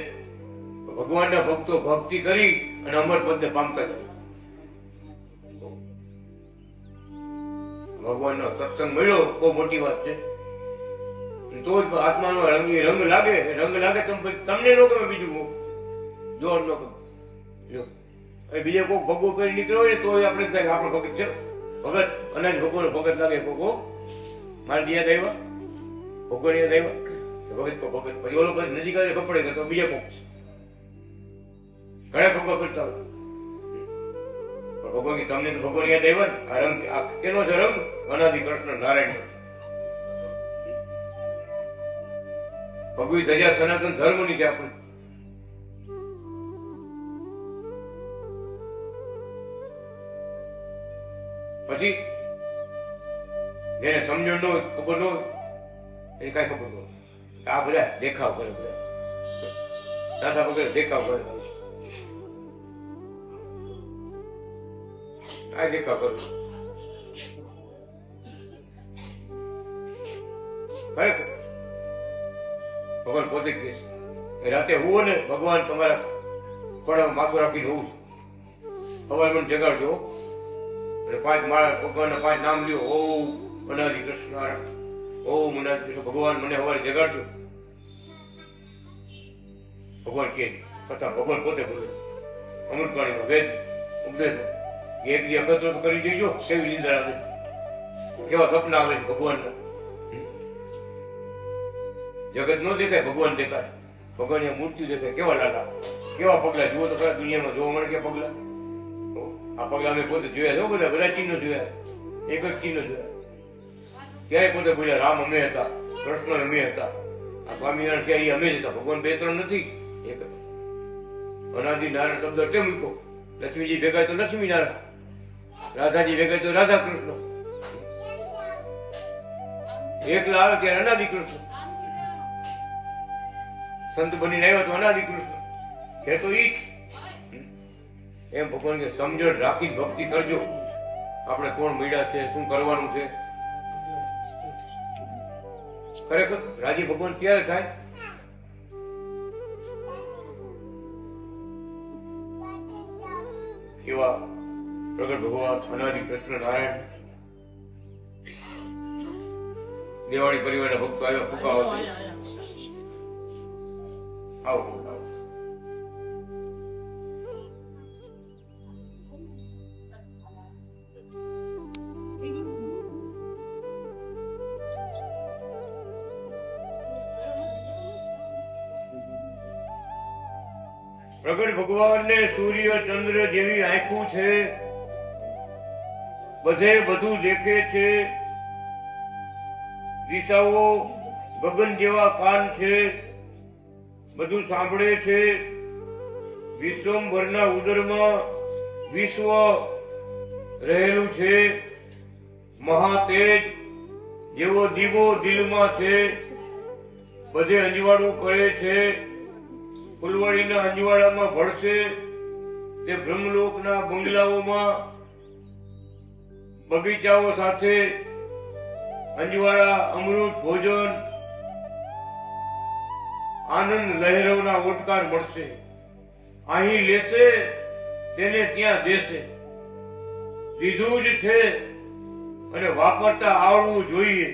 ભગવાનના ભક્તો ભક્તિ કરી અને અમર પદને પામતા જાય. ભગવાનનો સત્સંગ મળ્યો બહુ મોટી વાત છે. તો જ આત્માનો રંગ લાગે. રંગ લાગે તમને ન ગમે, બીજું જોર ન ગમે. બીજે કોઈ ભગવો કરી નીકળ્યો હોય ને તો આપણે થાય આપણો ભગત છે. ભગત અનાજ ભગવાન ભગત લાગે. ભગવો મારે જ્યાં આવ્યા ભગવાન યાદ આવ્યા ભગત ભગત પછી ઓલો પછી નજીક આવે કપડે તો બીજા કોક ઘણા ભગવા કરતા હોય. ભગવાન તમને તો ભગવાન યાદ આવ્યા ને. આ રંગ કેનો છે? રંગ અનાદિ કૃષ્ણ નારાયણ. ભગવી સજા સનાતન ધર્મની છે. આપણું પછી જેને સમજણ ન હોય, ખબર ન હોય, એ કઈ ખબર ન હોય. આ બધા દેખાવ કરે, બધા દાદા વગેરે દેખાવ કરે. આ દેખાવ કરે ખરેખર ભગવાન પોતે કહે છે રાતે હુવો ને ભગવાન તમારા ખોડામાં માથું રાખીને હોવું છું, સવારે મને જગાડજો અને 5 માળા ભગવાનના 5 નામ લ્યો, ઓમ અનાદિ કૃષ્ણ ઓમ અનાદિ કૃષ્ણ, ભગવાન મને સવારે જગાડજો. ભગવાન કહે કથા ભગવાન પોતે બોલે અમૃતવાણીમાં વેદ ઉપદેશ એક દી અકત્રો કરી દેજો, કેવી નિંદા આવે, કેવા સપના આવે છે ભગવાનના. જગત નો દેખાય, ભગવાન દેખાય, ભગવાનની મૂર્તિ દેખાય, કેવા લાલા, કેવા પગલા જુઓ તો ખરા દુનિયામાં જોવા મળે કે પગલા. આ પગલા અમે પોતે જોયા છે, બધા ચિહ્નો જોયા, એક જ ચિહ્નો જોયા. ક્યાંય પોતે બોલ્યા રામ અમે હતા, કૃષ્ણ અમે હતા, આ સ્વામિનારાયણ ક્યારે અમે જ હતા. ભગવાન 2-3 નથી, એક જ. અનાદિ નારાયણ શબ્દ કેમ મૂકો? લક્ષ્મીજી ભેગા તો લક્ષ્મી નારાયણ, રાધાજી ભેગા તો રાધા કૃષ્ણ, એકલા આવે ત્યારે અનાદિ કૃષ્ણ, સંત બનીને આવ્યો તો અનાદિ કૃષ્ણ છે તો ઈ જ. એમ ભગવાન કે સમજણ રાખી ભક્તિ કરજો. આપણે કોણ મળ્યા છે, શું કરવાનું છે. ખરેખર રાજી ભગવાન ત્યારે થાય એવા પ્રગટ ભગવાન અનાદિ કૃષ્ણ નારાયણ. દિવાળી પરિવારના ભક્તો આવ્યા, ફૂંકાવો છે. આવો પ્રગટ ભગવાનને સૂર્ય ચંદ્ર જેવી આંખું છે, બધે બધું દેખે છે. દિશાઓ ગગન જેવા કાન છે, બધું સાંભળે છે. વિશ્વંભરના ઉદરમાં વિશ્વ રહેલું છે. મહાતેજ જેવો દીવો દિલમાં છે, બધે અંજવાળું કરે છે. ફૂલવાડીના અંજવાળામાં ભળશે તે બ્રહ્મલોકના બંગલાઓમાં, બગીચાઓ સાથે અંજવાળા અમૃત ભોજન આનંદ લહેરોના ઓટકાર મળશે. અહીં લેશે તેને ત્યાં દેશે. લીધું જ છે અને વાપરતા આવડવું જોઈએ.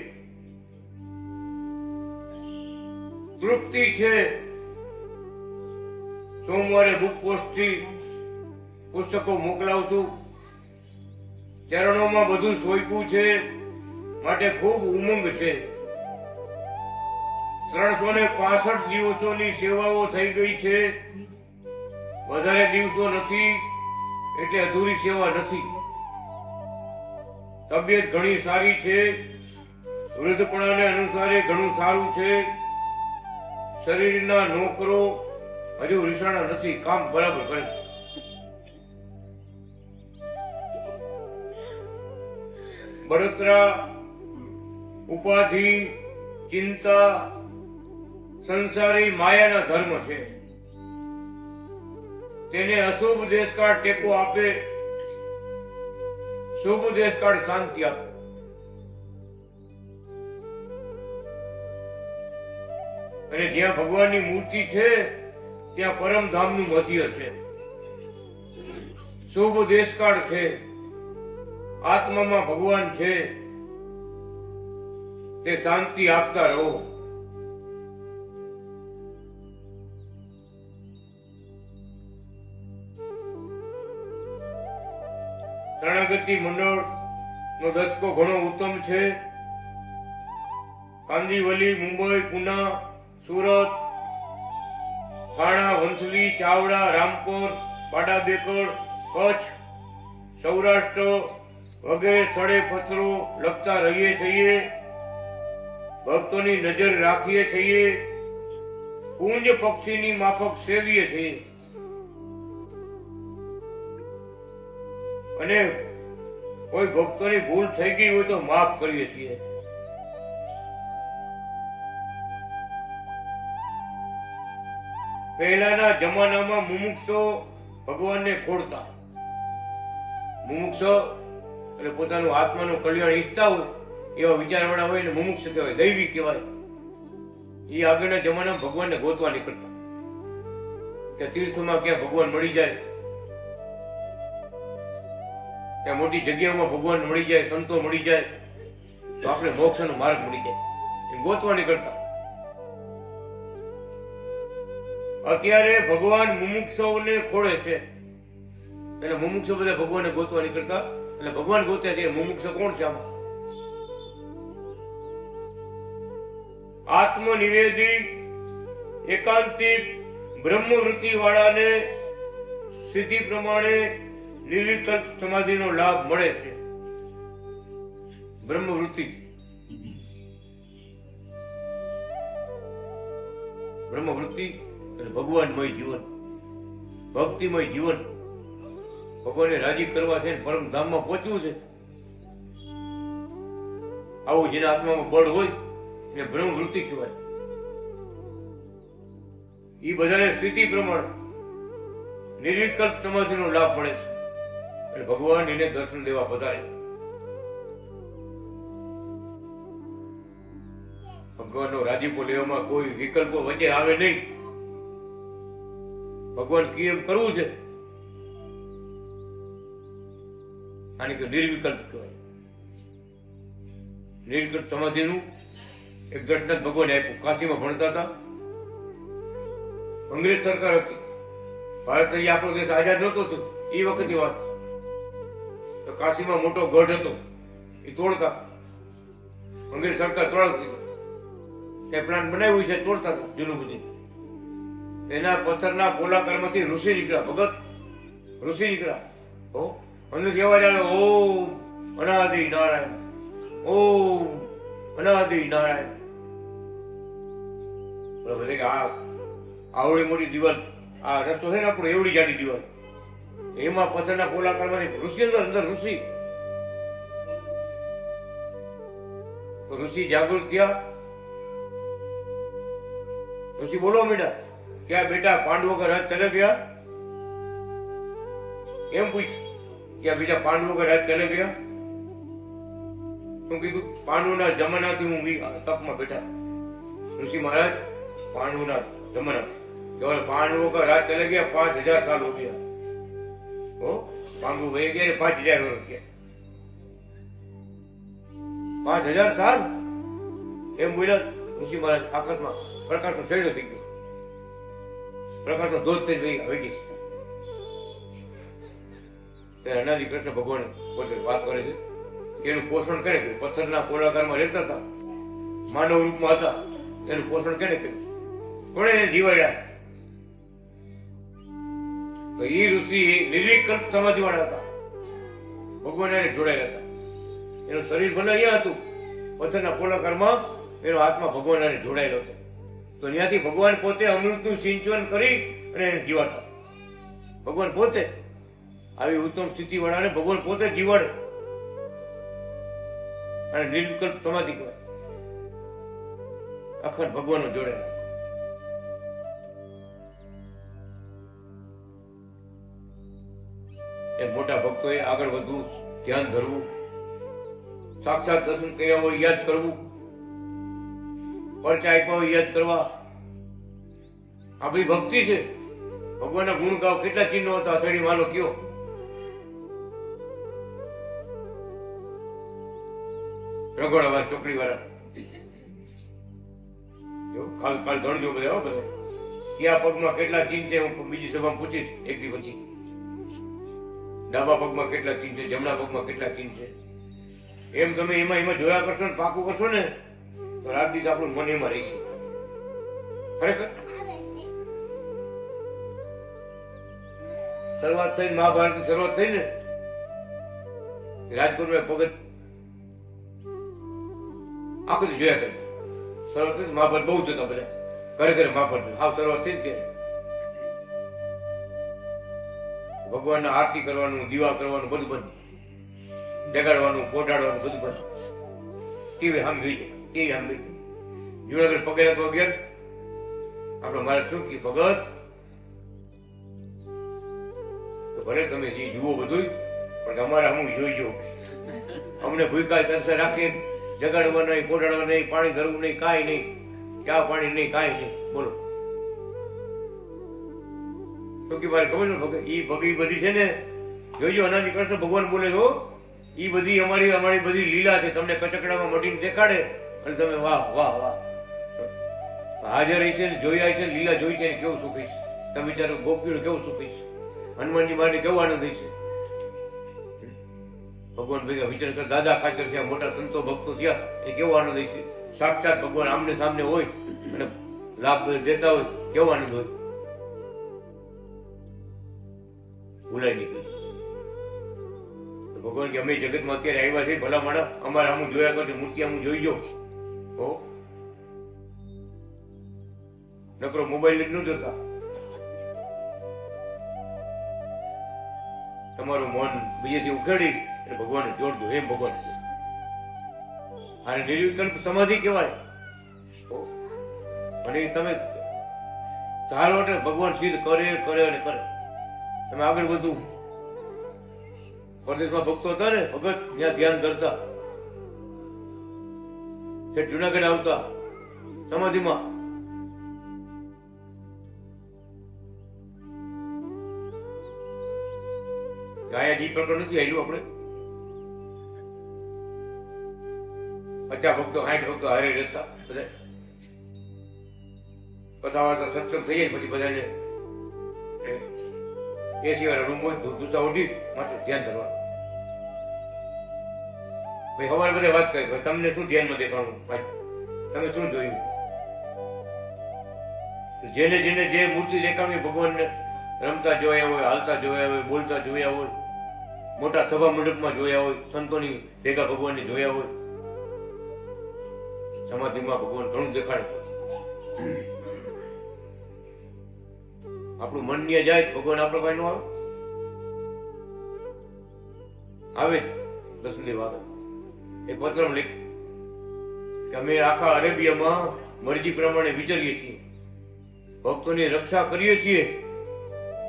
તૃપ્તિ છે. સોમવારે બુક પોસ્ટથી પુસ્તકો મોકલાવશું. ચરણોમાં બધું સોંપ્યું છે માટે ખૂબ ઉમંગ છે. 365 દિવસોની સેવાઓ થઈ ગઈ છે. વધારે દિવસો નથી એટલે અધૂરી સેવા નથી. તબિયત ઘણી સારી છે. વૃદ્ધપણાને અનુસારે ઘણું સારું છે. શરીરના નોકરો હજુ વિષાણા નથી, કામ બરાબર કરે છે. બળતરા, ઉપાધિ, ચિંતા સંસારી માયાના ધર્મ છે. તેને અશુભ દેશકાળ ટેકો આપે, શુભ દેશકાળ શાંતિ આપે. અને જ્યાં ભગવાનની મૂર્તિ છે ત્યાં પરમધામનું મધ્ય છે. શુભ દેશકાળ છે. આત્મામાં ભગવાન છે. તે શાંતિ આપતા રહો. શરણાગતિ મંડળ નો દસકો ઘણો ઉત્તમ છે. કાંદીવલી, મુંબઈ, પુના, સુરત, થાણા, વંથલી, ચાવડા, રામપુર, બાડાબેકર, કચ્છ, સૌરાષ્ટ્ર વગેરે સ્થળે પત્રો લખતા રહીએ છીએ. ભક્તોની નજર રાખીએ છીએ. કુંજ પક્ષીની માફક સેવીએ છીએ. અને કોઈ ભક્તોની ભૂલ થઈ ગઈ હોય તો માફ કરીએ છીએ. પહેલાના જમાનામાં મુમુક્ષો ભગવાનને ખોડતા. મુમુક્ષો એટલે પોતાનું આત્માનું કલ્યાણ ઈચ્છતા હોય એવા વિચારવાળા હોય ને મુમુક્ષ કહેવાય, દૈવી કહેવાય. એ આગળના જમાનામાં ભગવાનને ગોતવા નીકળતા કે તીર્થમાં ક્યાં ભગવાન મળી જાય, ત્યાં મોટી જગ્યાઓમાં ભગવાન મળી જાય, સંતો મળી જાય તો આપણે મોક્ષનો માર્ગ મળી જાય, એમ ગોતવા નીકળતા. અત્યારે ભગવાન મુમુક્ષોને ખોળે છે એટલે મુમુક્ષો બધા ભગવાનને ગોતવા નીકળતા, એટલે ભગવાન ગોત્યા છે. મુમુક્ષ કોણ છે આમાં? આત્મનિવેદી એકાંતિક બ્રહ્મવૃત્તિ વાળાને સિદ્ધિ પ્રમાણે નિર્વિકલ્પ સમાધિનો લાભ મળે છે. બ્રહ્મવૃત્તિ, બ્રહ્મવૃત્તિ એટલે ભગવાનમય જીવન, ભક્તિમય જીવન, ભગવાનને રાજી કરવા છે, પરમ ધામમાં પહોંચવું છે. આવું જેના આત્મામાં બળ હોય એને બ્રહ્મવૃત્તિ કહેવાય. એ બધાને સ્થિતિ પ્રમાણે નિર્વિકલ્પ સમાધિનો લાભ મળે છે એટલે ભગવાન એને દર્શન દેવા પધારે. ભગવાનનો રાજીપો લેવામાં કોઈ વિકલ્પો વચ્ચે આવે નહીં. ભગવાન કેમ કરવું છે આને કે નિર્વિકલ્પ કહેવાય. નિર્વિકલ્પ સમાધિનું એક દ્રષ્ટાંત ભગવાને આપ્યું. કાશીમાં ભણતા હતા, અંગ્રેજ સરકાર હતી, ભારત આપણો દેશ આઝાદ નહોતો થયો એ વખતની વાત. તો કાશીમાં મોટો ગઢ હતો, એ તોડતા અંગ્રેજ સરકાર તોડતી, ત્યાં પ્લાન બનાવ્યું છે, તોડતા હતા જૂનું બધી. એના પથ્થરના ગોલાકારમાંથી ઋષિ નીકળ્યા, ભગત ઋષિ નીકળ્યા. અંદરથી અવાજ આવ્યો, ઓમ અનાદિ નારાયણ, ઓમ અનાદિ નારાયણ. બરાબર કે આ આવડી મોટી દિવાલ, આ રસ્તો છે ને આપણો એવડી જાડી દિવાલ, એમાં પથ્થરના ગોલાકારમાંથી ઋષિ અંદર ઋષિ. ઋષિ જાગૃત થયા. ઋષિ બોલો મીડા, क्या बेटा पांडवों का राज चले गया? एम पूछ, क्या बेटा पांडवों का राज चले गया? क्योंकि तू पांडवों जमाना थी हूँ तप में बेटा. ऋषि महाराज पांडवों जमाना केवल पांडवों का राज चले गया, 5000 साल हो गया. ओ पांडव वही गया 5000 वर्ष गया, 5000 साल एम बोला ऋषि महाराज. आकाश में प्रकाश नो शेडो थी गयो, પ્રકાશનો ધોધ થઈ વહી ગઈ. અનાદિ કૃષ્ણ ભગવાન પોતે વાત કરે છે કે એનું પોષણ કરે કે પથ્થરના ગોળાકારમાં રહેતા હતા, માનવ રૂપમાં હતા, એનું પોષણ કરે કર્યું, કોણે એને જીવાડ્યા? તો એ ઋષિ નિર્વિકલ્પ સમાધિ વાળા હતા, ભગવાન એને જોડાયેલા હતા. એનું શરીર ભલે અહીંયા હતું, પથ્થરના ગોળાકારમાં એનો આત્મા ભગવાન એને જોડાયેલો હતો. તો ત્યાંથી ભગવાન પોતે અમૃતનું સિંચન કરી અને એને જીવાડતા. ભગવાન પોતે આવી ઉત્તમ સ્થિતિ વાળાને ભગવાન પોતે જીવાડે અને નિર્વિકલ્પ સમાધિ કહેવાય. અખંડ ભગવાનનો જોડેલા. એ મોટા ભક્તોએ આગળ વધવું, ધ્યાન ધરવું, સાક્ષાત દર્શન કર્યા હોય યાદ કરવું, પરચા આપ્યા હોય યાદ કરવા. આ બધી ભક્તિ છે. ભગવાનના ગુણ ગાવ. કેટલા ચિહ્નો હતા અથડી માનો કયો? રગોડાવાળા, ચોકડી વાળા, કાલ ગણજો બધા. બધા કયા પગમાં કેટલા ચિહ્ન છે હું બીજી સભામાં પૂછીશ એક દી પછી. ડાબા પગમાં કેટલા ચિહ્ન છે, જમણા પગમાં કેટલા ચિહ્ન છે, એમ તમે એમાં જોયા કરશો ને પાકું કરશો ને તો રાત દિવસ આપણું મન એમાં રહેશે. ખરેખર શરૂઆત થઈ, મહાભારતની શરૂઆત થઈ ને રાજકોટમાં ભગત આખું જોયા કરે. શરૂઆત થઈ મહાભારત બહુ જતા બધા ઘરે ઘરે મહાભારત હાવ શરૂઆત થઈ ને ત્યારે ભગવાનના આરતી કરવાનું, દીવા કરવાનું, બધું બંધ, જગાડવાનું, પોઢાડવાનું બધું બંધ. ટીવી સામે જોઈ જાય, ટીવી સામે જોઈ જુનાગઢ પગે લગવા ગયા. આપડે મારે શું કે ભગત ભલે તમે જે જુઓ બધું પણ અમારે અમુક જોઈજો, અમને ભૂકા તરસે રાખે જગાડવા નહીં, પોઢાડવા નહીં, પાણી ધરવું નહીં, કાંઈ નહીં, ચા પાણી નહીં, કાંઈ નહીં. બોલો તો કે મારે ખબર છે એ ભગી બધી છે ને, જોઈજો અનાજી કૃષ્ણ ભગવાન બોલે છો, એ બધી અમારી બધી લીલા છે, તમને કચકડામાં મટીને દેખાડે અને તમે વાહ વાહ વાહ હાજર છે ને, જોયા છે, લીલા જોઈ છે ને, કેવું સુખ છે. તમે વિચારો ગોપીઓ કેવું સુખ છે, હનુમાનજી માટે કેવો આનંદ છે. ભગવાન ભેગા વિચાર કર, દાદા ખાચર થયા, મોટા સંતો ભક્તો થયા, એ કેવો આનંદ છે. સાક્ષાત ભગવાન આમને સામને હોય અને લાભ દેતા હોય, કેવો આનંદ હોય. ભૂલાય નીકળી. ભગવાન કે અમે જગતમાં અત્યારે આવ્યા છે, ભલા માણા અમારે આમ જોયા કરજો, મૂર્તિ આમ જોઈજો. તો નકરો મોબાઈલ જ ન જોતા. તમારું મન બીજેથી ઉખેડી અને ભગવાનને જોડજો, એમ ભગવાન. અને નિર્વિકલ્પ સમાધિ કહેવાય. અને તમે ધારો એટલે ભગવાન સિદ્ધ કરે કરે અને કરે. તમે આગળ વધુ પરદેશમાં ભક્તો હતા ને ભગત, ત્યાં ધ્યાન ધરતા, જુનાગઢ આવતા સમાધિમાં. અહીંયા જી પ્રકરણ નથી આવ્યું. આપણે 50 ભક્તો 60 ભક્તો હારે રહેતા બધા. કથા સત્સંગ થઈ જાય પછી બધાને એ સિવાય રૂમ હોય દૂસરા ઉઠી માત્ર ધ્યાન ધરવાનું. ભાઈ સવારે બધા વાત કરી, તમને શું ધ્યાનમાં દેખાણું, ભાઈ તમે શું જોયું. જેને જેને જે મૂર્તિ દેખાણી ભગવાનને રમતા જોયા હોય, હાલતા જોયા હોય, બોલતા જોયા હોય, મોટા સભા મંડપમાં જોયા હોય, સંતોની ભેગા ભગવાનને જોયા હોય, સમાધિમાં ભગવાન ઘણું દેખાડે. આપણું મન ને જાય ભગવાન આપણા પાસે નો આવે જ. દસમી વાત એક પત્રમાં લીખ કે અમે આખા અરેબિયામાં મરજી પ્રમાણે વિચરીએ છીએ, ભક્તોની રક્ષા કરીએ છીએ,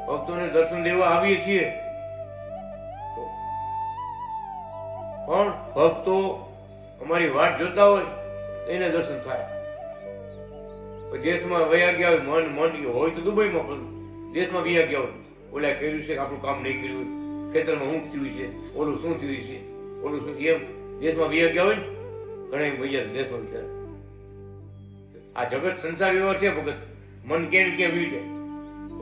ભક્તોને દર્શન દેવા આવીએ છીએ, પણ ભક્તો અમારી વાટ જોતા હોય એને દર્શન થાય. દેશમાં વયા ગયા હોય, મન હોય તો દુબઈમાં, પણ દેશમાં વયા ગયા હોય, ઓલા કર્યું છે આપણું કામ નહીં કર્યું હોય, ખેતરમાં શું થયું છે, ઓલું શું થયું છે, ઓલું શું, એમ દેશમાં વયા ગયા હોય ને ઘણા વૈયા દેશમાં વિચાર. આ જગત સંસાર વ્યવહાર છે ભગત, મન કેમ કેમ વીટે.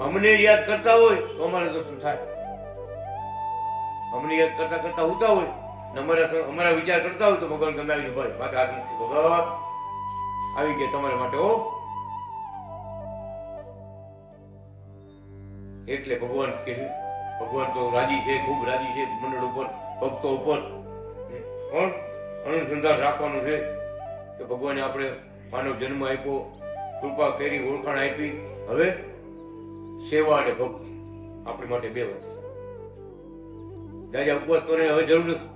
અમને યાદ કરતા હોય તો અમારે દર્શન થાય, અમને યાદ કરતા કરતા હોતા હોય ને અમારા વિચાર કરતા હોય તો ભગવાન ગમે આવીને ભાઈ માથે હાથ મૂકશે, ભગવાન આવી ગયા તમારા માટે હો. એટલે ભગવાન કે ભગવાન તો રાજી છે, ખૂબ રાજી છે મંડળ ઉપર, ભક્તો ઉપર. પણ અનુસંધાન રાખવાનું છે કે ભગવાને આપણે માનવ જન્મ આપ્યો, કૃપા કરી, ઓળખાણ આપી. હવે સેવા અને ભક્તિ આપણી માટે બે વાત. જાજા ઉપવાસ કરે હવે જરૂર નથી,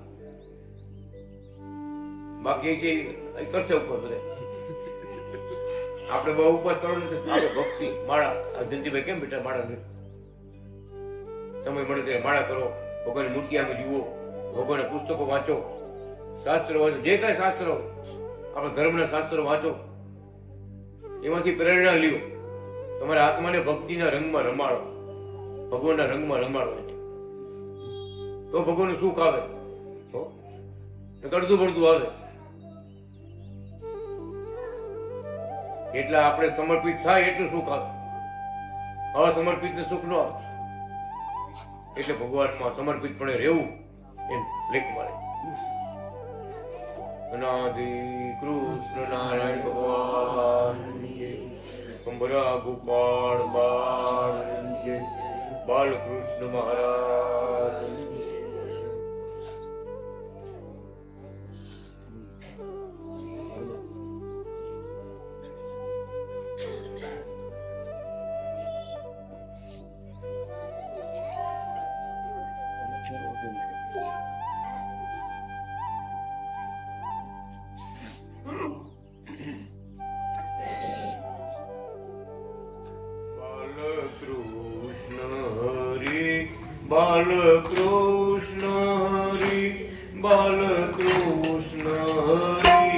બાકી છે એ કરશે ઉપવાસ બધા. આપણે બહુ ઉપવાસ કરવાનો નથી, આપણે ભક્તિ માળા. જયંતિભાઈ કેમ બેટા માળા નથી, સમય મળે ત્યારે માળા કરો, ભગવાનની મૂર્તિ આમે જુઓ, ભગવાનના પુસ્તકો વાંચો, શાસ્ત્રો વાંચો, જે કઈ શાસ્ત્રો આપણા ધર્મના શાસ્ત્રો વાંચો, એમાંથી પ્રેરણા લ્યો. તમારા આત્માને ભક્તિના રંગમાં રમાડો, ભગવાનના રંગમાં રમાડો, તો ભગવાનનું સુખ આવે. કરતું પડતું આવે. એટલા આપણે સમર્પિત થાય એટલું સુખ આવે, અસમર્પિત ને સુખ ન આવે. એટલે ભગવાનમાં સમર્પિતપણે રહેવું એમ લેખ મારે. અનાદિ કૃષ્ણ નારાયણ ભગવાન, કંબરા ગોપાળ બાલકૃષ્ણ મહારાજ. બાલકૃષ્ણ હરિ, બાલકૃષ્ણ હરિ.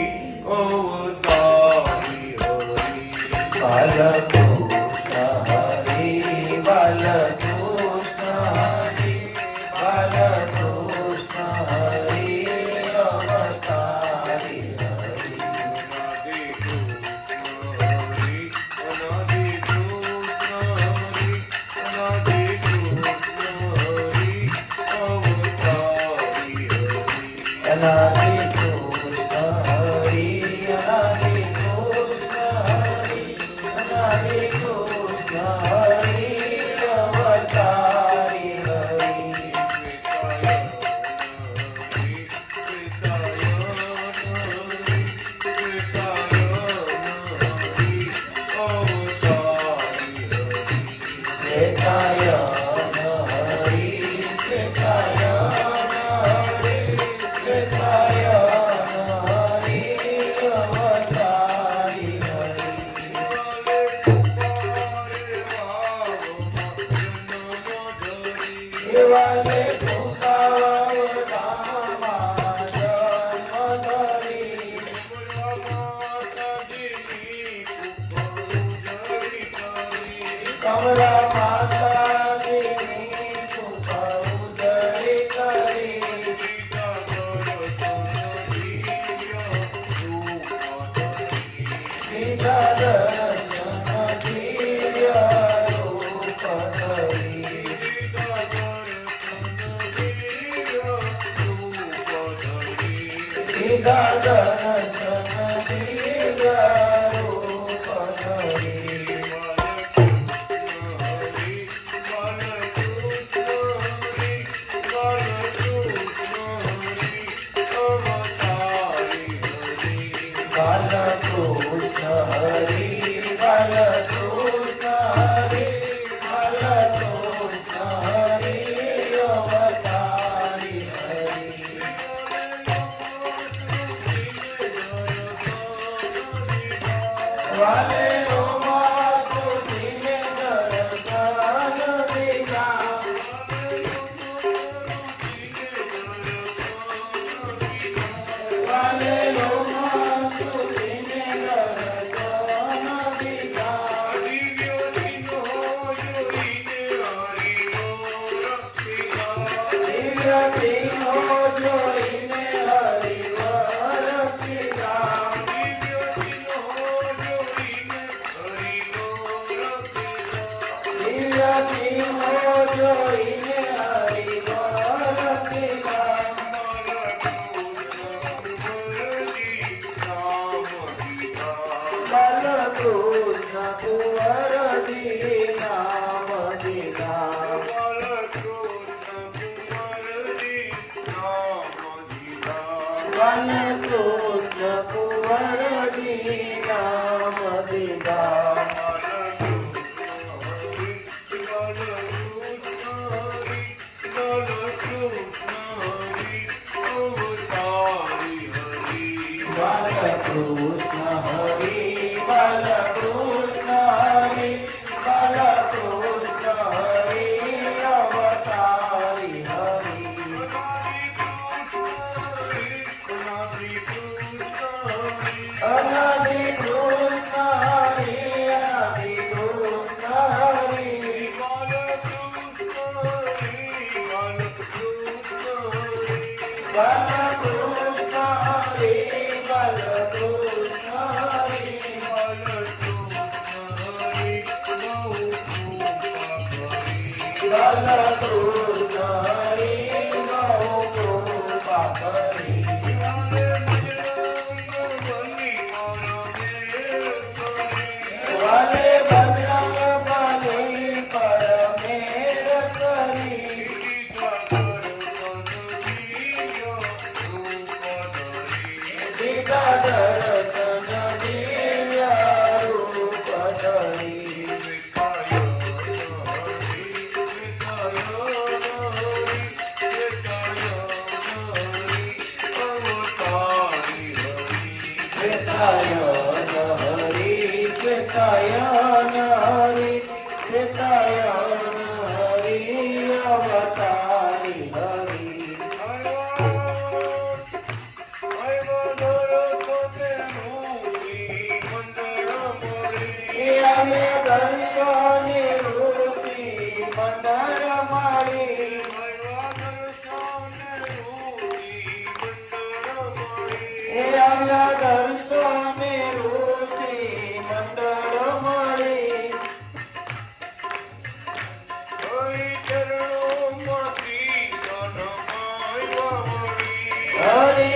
Hare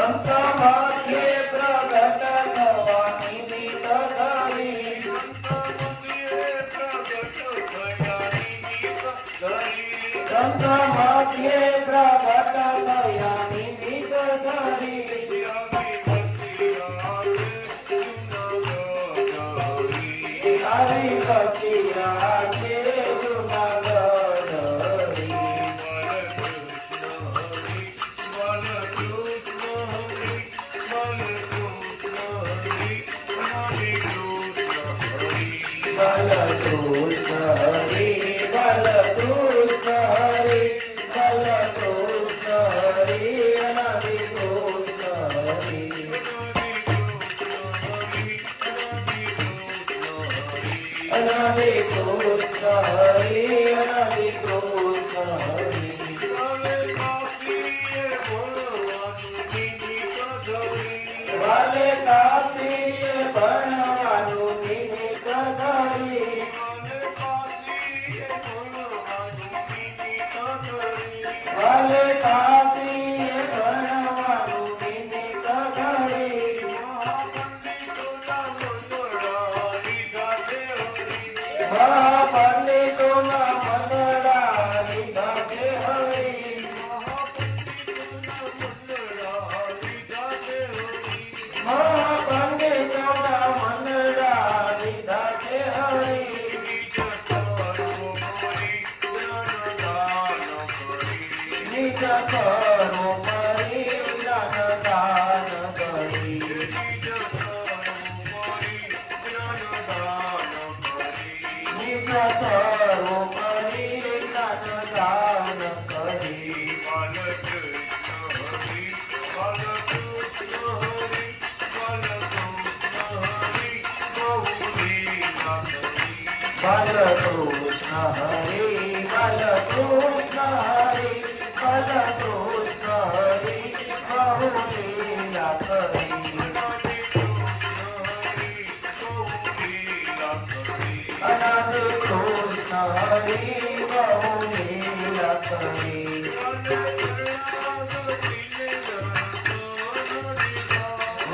સંત મધ્યે પ્રગટ થવાની રીત ધરી. સંત મધ્યે પ્રગટ થયાની રીત ધરી. આવી ભક્તિ રાખે Junagadh. Balatrushna Hari, Balatrushna Hari, Balatrushna Hari, Anadikrushna Hari. Anadikrushna Hari, Anadikrushna Hari. Vale કાશીએ ભણવાનું નિમિત્ત ધરી. ભલે કાશીએ ભણવાનું નિમિત્ત ધરી. મહાપંડિતોના મંડળા લીધા છે હરી. મહાપંડિતોના મંડળા લીધા છે હરી. નિજ કરો પરી જ્ઞાનદાન કરી. નિજ કરો પરી જ્ઞાનદાન કરી. Balatrushna Hari, Balatrushna Hari, Balatrushna Hari, Bahu Leela Kari. Anadikrushna Hari, Bahu Leela Kari.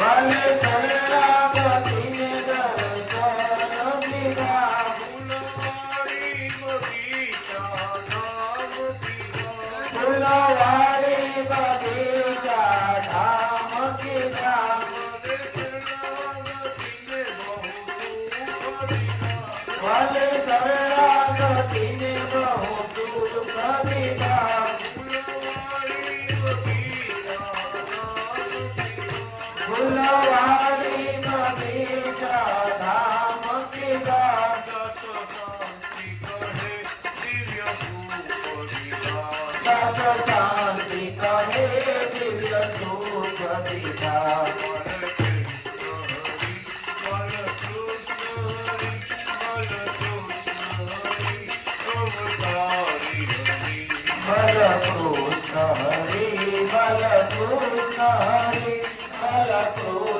Vale શરણાગતિને દર્શન દીધા. ફૂલવાડી બગીચા ધામ કીધા. ભલે શરણાગતિને બહુ સુખ દીધા. ફૂલવાડી બગીચા ધામ કીધા. શાંતિ કહે દિવ્ય સુખ દીધા. Balatrushna Hari, Balatrushna Hari, Balatrushna